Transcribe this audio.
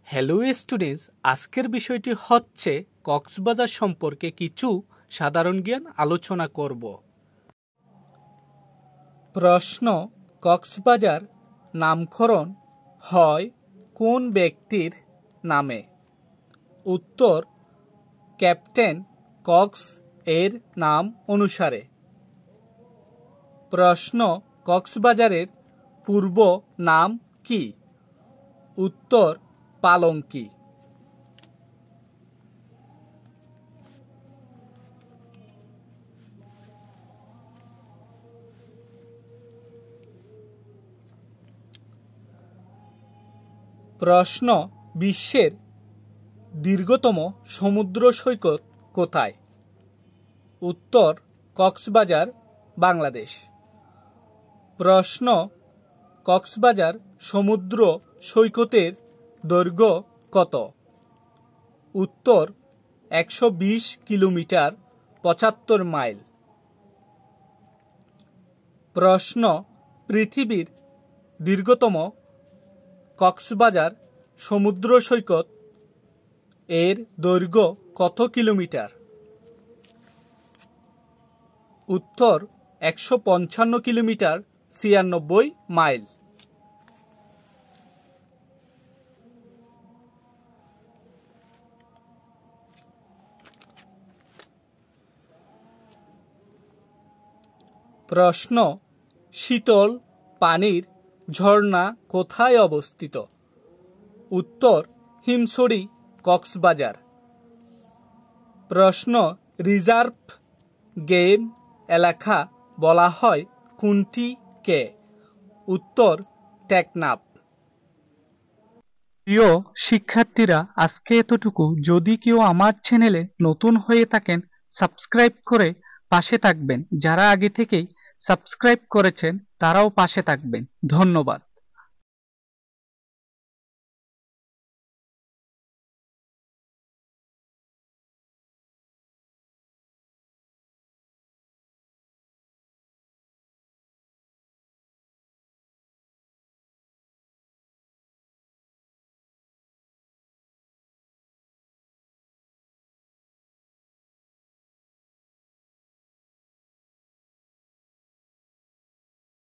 Hello students, আজকের বিষয়টি হচ্ছে কক্সবাজার সম্পর্কে কিছু সাধারণ জ্ঞান আলোচনা করব। প্রশ্ন: কক্সবাজার নামকরণ হয় কোন ব্যক্তির নামে? উত্তর: ক্যাপ্টেন কক্স এর নাম অনুসারে। প্রশ্ন: কক্সবাজারের পূর্ব নাম কি? উত্তর: পালঙ্কি। প্রশ্ন: বিশ্বের দীর্ঘতম সমুদ্র সৈকত কোথায়? উত্তর: কক্সবাজার, বাংলাদেশ। প্রশ্ন: কক্সবাজার সমুদ্র সৈকতের দৈর্ঘ্য কত? উত্তর: 120 কিলোমিটার 75 মাইল। প্রশ্ন: পৃথিবীর দীর্ঘতম কক্সবাজার সমুদ্র সৈকত এর দৈর্ঘ্য কত কিলোমিটার? উত্তর: 155 কিলোমিটার 96 মাইল। প্রশ্ন: শীতল পানির ঝর্ণা কোথায় অবস্থিত? উত্তর: হিমছড়ি, কক্সবাজার। প্রশ্ন: রিজার্ভ গেম এলাকা বলা হয় কোনটিকে? উত্তর: টেকনাফ। প্রিয় শিক্ষার্থীরা, আজকে এতটুকু। যদি কেউ আমার চ্যানেলে নতুন হয়ে থাকেন, সাবস্ক্রাইব করে পাশে থাকবেন। যারা আগে থেকেই সাবস্ক্রাইব করেছেন তারাও পাশে থাকবেন। ধন্যবাদ।